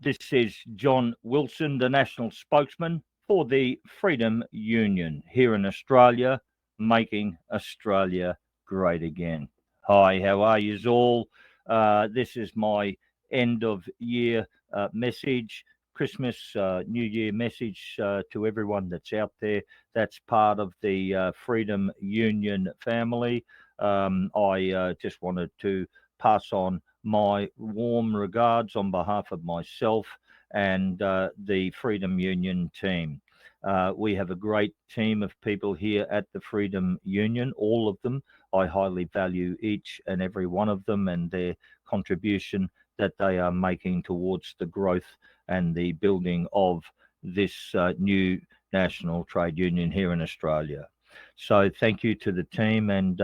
This is John Wilson, the national spokesman for the Freedom Union here in Australia, making Australia great again. Hi, how are you all? This is my end of year message, Christmas, New Year message to everyone that's out there that's part of the Freedom Union family. I just wanted to pass on my warm regards on behalf of myself and the Freedom Union team. We have a great team of people here at the Freedom Union, all of them. I highly value each and every one of them and their contribution that they are making towards the growth and the building of this new national trade union here in Australia. So thank you to the team and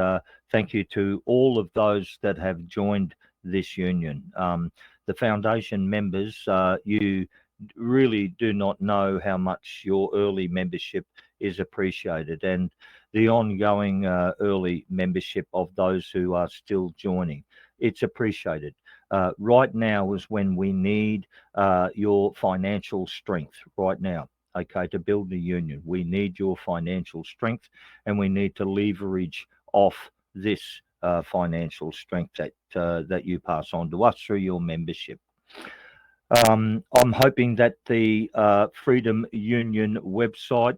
thank you to all of those that have joined this union. The foundation members, you really do not know how much your early membership is appreciated, and the ongoing early membership of those who are still joining. It's appreciated. Right now is when we need your financial strength right now. Okay, to build a union, we need your financial strength, and we need to leverage off this financial strength that you pass on to us through your membership. I'm hoping that the Freedom Union website,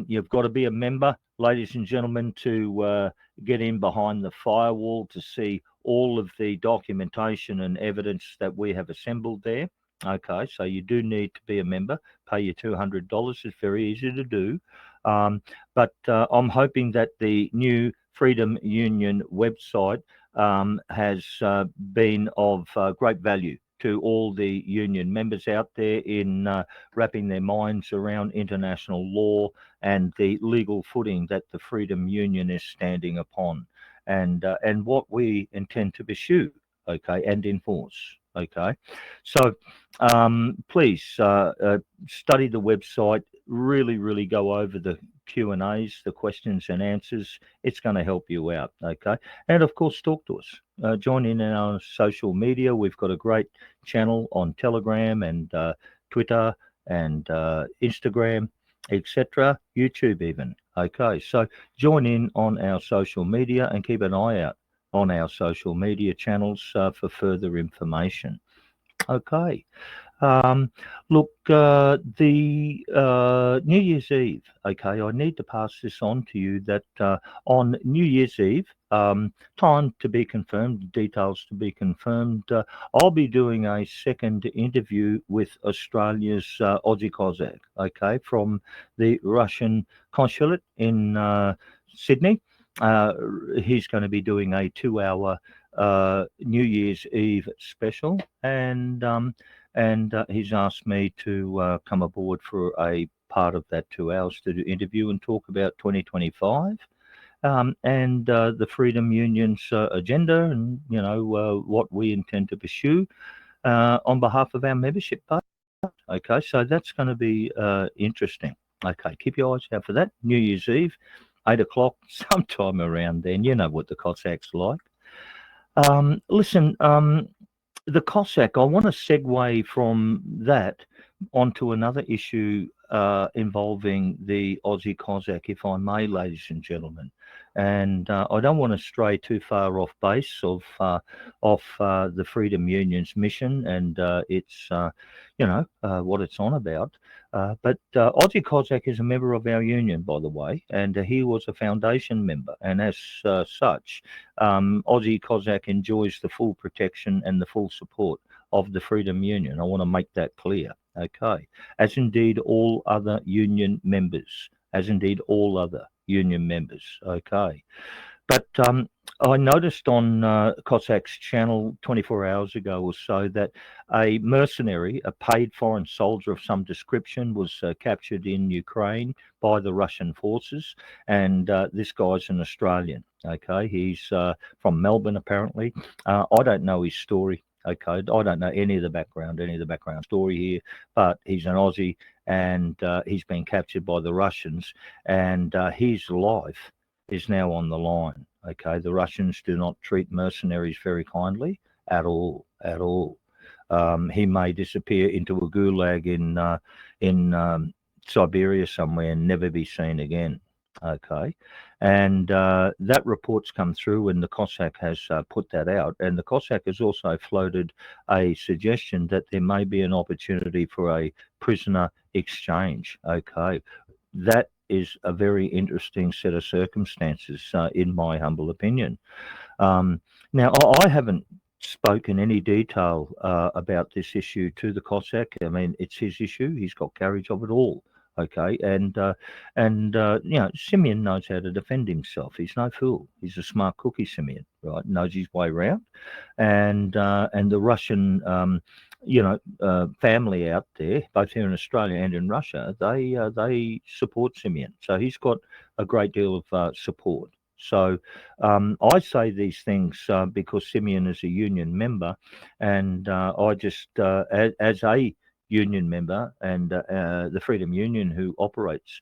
you've got to be a member, ladies and gentlemen, to get in behind the firewall to see all of the documentation and evidence that we have assembled there. Okay, so you do need to be a member, pay your $200. It's very easy to do. But I'm hoping that the new Freedom Union website has been of great value to all the union members out there in wrapping their minds around international law and the legal footing that the Freedom Union is standing upon, and what we intend to pursue, okay, and enforce. Okay, so please study the website. Really go over the Q&As, the questions and answers. It's going to help you out. Okay, and of course, talk to us. Join in our social media. We've got a great channel on Telegram and Twitter and Instagram, etc. YouTube even. Okay, so join in on our social media and keep an eye out on our social media channels for further information. Okay. Look, the New Year's Eve, okay, I need to pass this on to you that on New Year's Eve, time to be confirmed, details to be confirmed, I'll be doing a second interview with Australia's Aussie Cossack, okay, from the Russian consulate in Sydney. He's going to be doing a 2-hour New Year's Eve special, and he's asked me to come aboard for a part of that 2 hours to do interview and talk about 2025 and the Freedom Union's agenda and what we intend to pursue on behalf of our membership part. Okay, so that's going to be interesting. Okay, keep your eyes out for that. New Year's Eve, 8 o'clock, sometime around then. You know what the Cossacks like. Listen, the Cossack, I want to segue from that onto another issue involving the Aussie Cossack, if I may, ladies and gentlemen. And I don't want to stray too far off base of the Freedom Union's mission and its, what it's on about. But Aussie Cossack is a member of our union, by the way, and he was a foundation member. And as such, Aussie Cossack enjoys the full protection and the full support of the Freedom Union. I want to make that clear, okay? As indeed all other union members, okay? But I noticed on Cossack's channel 24 hours ago or so that a mercenary, a paid foreign soldier of some description, was captured in Ukraine by the Russian forces, and this guy's an Australian. Okay, he's from Melbourne apparently. I don't know his story. Okay, I don't know any of the background story here, but he's an Aussie and he's been captured by the Russians, and his life is now on the line. Okay, the Russians do not treat mercenaries very kindly at all. He may disappear into a gulag in Siberia somewhere and never be seen again. Okay, and that report's come through, and the Cossack has put that out, and the Cossack has also floated a suggestion that there may be an opportunity for a prisoner exchange. Okay, that is a very interesting set of circumstances, in my humble opinion. Now, I haven't spoken any detail about this issue to the Cossack. I mean, it's his issue. He's got carriage of it all. Okay, and Simeon knows how to defend himself. He's no fool. He's a smart cookie, Simeon, right? Knows his way around, and the Russian family out there, both here in Australia and in Russia, they support Simeon. So he's got a great deal of support. So I say these things because Simeon is a union member, and I just, as a union member and the Freedom Union, who operates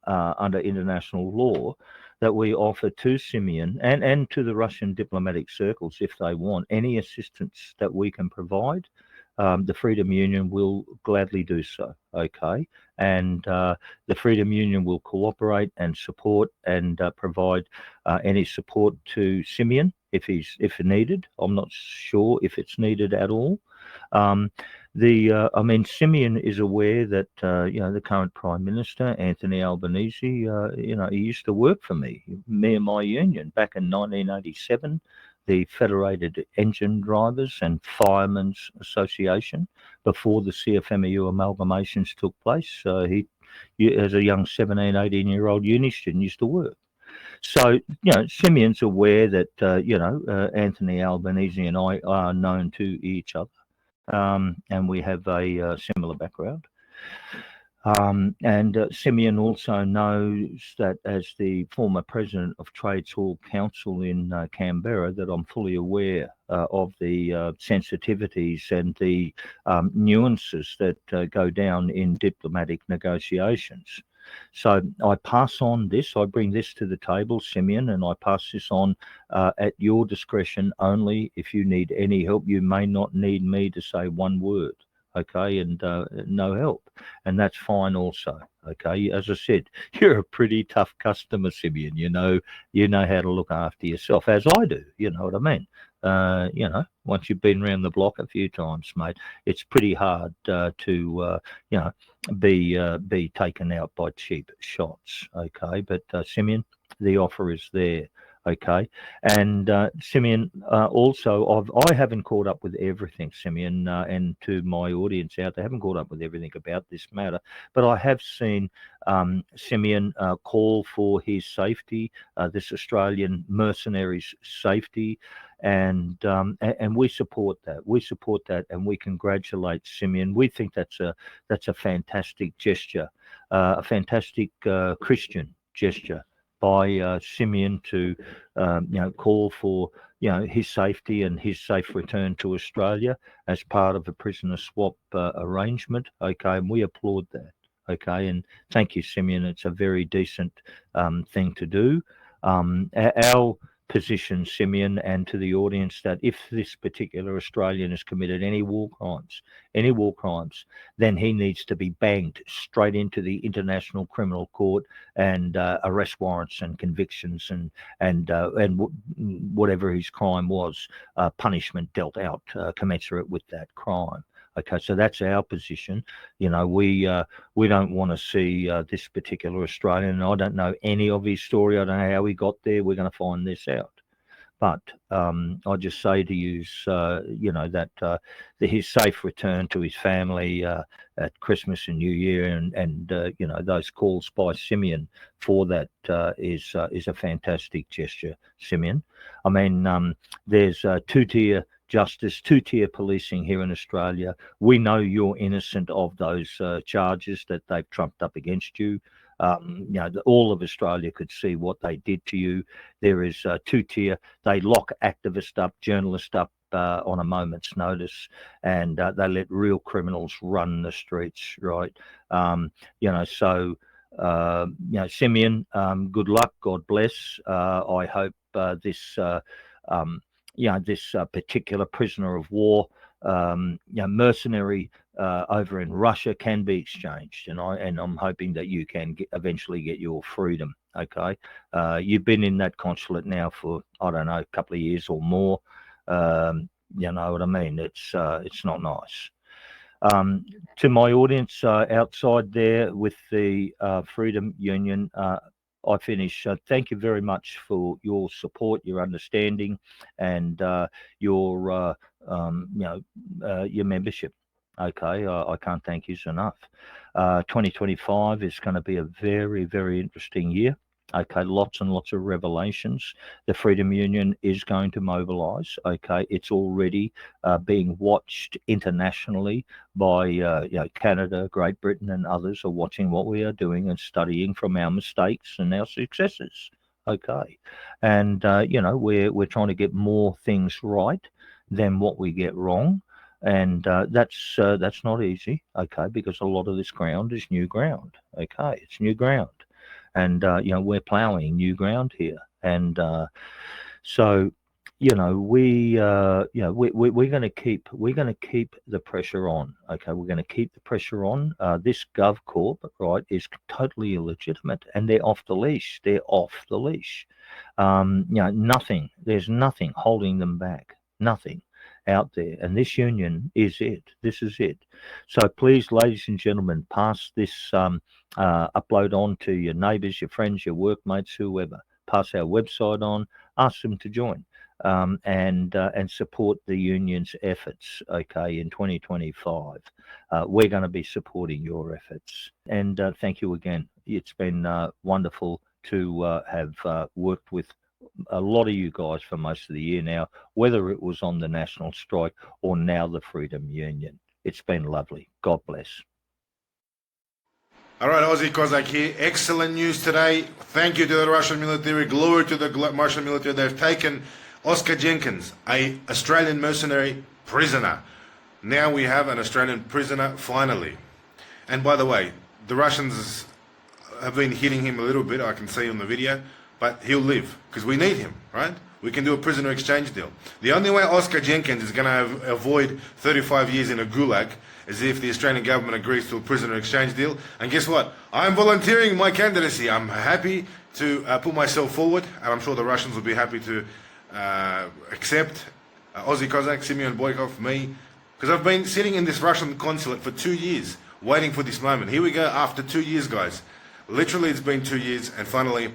under international law, that we offer to Simeon and to the Russian diplomatic circles, if they want any assistance that we can provide. The Freedom Union will gladly do so, okay? And the Freedom Union will cooperate and support and provide any support to Simeon if needed. I'm not sure if it's needed at all. Simeon is aware that the current Prime Minister, Anthony Albanese, he used to work for me and my union back in 1987. The Federated Engine Drivers and Firemen's Association, before the CFMEU amalgamations took place. He, as a young 17, 18-year-old uni student, used to work. So, Simeon's aware that, Anthony Albanese and I are known to each other, and we have a similar background. Simeon also knows that, as the former president of Trades Hall Council in Canberra, that I'm fully aware of the sensitivities and the nuances that go down in diplomatic negotiations. So I pass on this, I bring this to the table, Simeon, and I pass this on at your discretion only. If you need any help, you may not need me to say one word. Okay, and no help, and that's fine also. Okay, as I said, you're a pretty tough customer, Simeon. You know how to look after yourself, as I do. You know what I mean? Once you've been around the block a few times, mate, it's pretty hard to be taken out by cheap shots. Okay, but Simeon, the offer is there. Okay, and Simeon, also, I haven't caught up with everything, Simeon, and to my audience out there, I haven't caught up with everything about this matter, but I have seen Simeon call for his safety, this Australian mercenary's safety, and we support that. We support that, and we congratulate Simeon. We think that's a fantastic gesture, a fantastic Christian gesture by Simeon to call for his safety and his safe return to Australia as part of a prisoner swap arrangement. Okay, and we applaud that. Okay, and thank you, Simeon. It's a very decent thing to do. Our position, Simeon, and to the audience, that if this particular Australian has committed any war crimes, then he needs to be banged straight into the International Criminal Court, and arrest warrants and convictions and whatever his crime was, punishment dealt out commensurate with that crime. Okay, so that's our position. We don't want to see this particular Australian. I don't know any of his story. I don't know how he got there. We're going to find this out. But I just say to you, that his safe return to his family at Christmas and New Year, and those calls by Simeon for that is a fantastic gesture, Simeon. I mean, there's two-tier justice, two-tier policing here in Australia. We know you're innocent of those charges that they've trumped up against you. All of Australia could see what they did to you. There is two-tier. They lock activists up, journalists up on a moment's notice, and they let real criminals run the streets, right? Simeon, good luck. God bless. I hope this particular prisoner of war mercenary over in Russia can be exchanged, and I'm hoping that you can eventually get your freedom. Okay, you've been in that consulate now for, I don't know, a couple of years or more. You know what I mean? It's not nice. To my audience outside there with the Freedom Union, I finish. Thank you very much for your support, your understanding, and your your membership. Okay, I can't thank you enough. 2025 is going to be a very, very interesting year. Okay, lots and lots of revelations. The Freedom Union is going to mobilise. Okay, it's already being watched internationally by Canada, Great Britain, and others are watching what we are doing and studying from our mistakes and our successes. Okay, and we're trying to get more things right than what we get wrong, and that's not easy. Okay, because a lot of this ground is new ground. Okay, it's new ground. And we're ploughing new ground here, and so we're going to keep the pressure on. Okay, we're going to keep the pressure on. This GovCorp, right, is totally illegitimate, and they're off the leash. They're off the leash. Nothing. There's nothing holding them back. Nothing out there, and this union is it. This is it. So please, ladies and gentlemen, pass this upload on to your neighbours, your friends, your workmates, whoever. Pass our website on. Ask them to join and support the union's efforts. Okay, in 2025, we're going to be supporting your efforts. And thank you again. It's been wonderful to have worked with a lot of you guys for most of the year now, whether it was on the national strike or now the Freedom Union. It's been lovely. God bless. All right, Aussie Cossack here. Excellent news today. Thank you to the Russian military. Glory to the Russian military. They've taken Oscar Jenkins, an Australian mercenary prisoner. Now we have an Australian prisoner, finally. And by the way, the Russians have been hitting him a little bit, I can see on the video, but he'll live, because we need him, right? We can do a prisoner exchange deal. The only way Oscar Jenkins is going to avoid 35 years in a gulag is if the Australian government agrees to a prisoner exchange deal. And guess what? I'm volunteering my candidacy. I'm happy to put myself forward, and I'm sure the Russians will be happy to accept Aussie Cossack, Simeon Boykov, me, because I've been sitting in this Russian consulate for 2 years, waiting for this moment. Here we go, after 2 years, guys. Literally, it's been 2 years, and finally,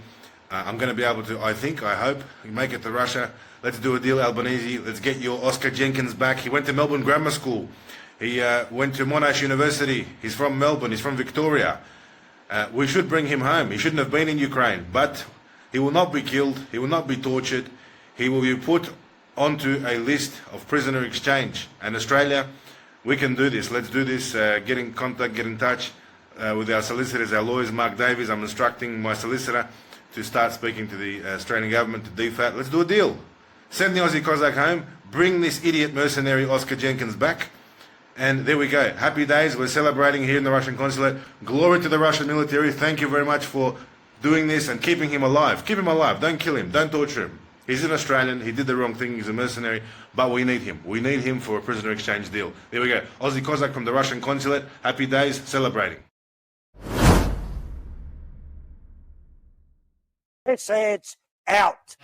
I'm going to be able to, I hope, make it to Russia. Let's do a deal, Albanese. Let's get your Oscar Jenkins back. He went to Melbourne Grammar School. He went to Monash University. He's from Melbourne. He's from Victoria. We should bring him home. He shouldn't have been in Ukraine, but he will not be killed. He will not be tortured. He will be put onto a list of prisoner exchange. And Australia, we can do this. Let's do this. Get in contact, get in touch with our solicitors, our lawyers, Mark Davies. I'm instructing my solicitor to start speaking to the Australian government, to DFAT. Let's do a deal. Send the Aussie Cossack home. Bring this idiot mercenary Oscar Jenkins back. And there we go. Happy days. We're celebrating here in the Russian consulate. Glory to the Russian military. Thank you very much for doing this and keeping him alive. Keep him alive. Don't kill him. Don't torture him. He's an Australian. He did the wrong thing. He's a mercenary. But we need him. We need him for a prisoner exchange deal. There we go. Aussie Cossack from the Russian consulate. Happy days. Celebrating. It's out.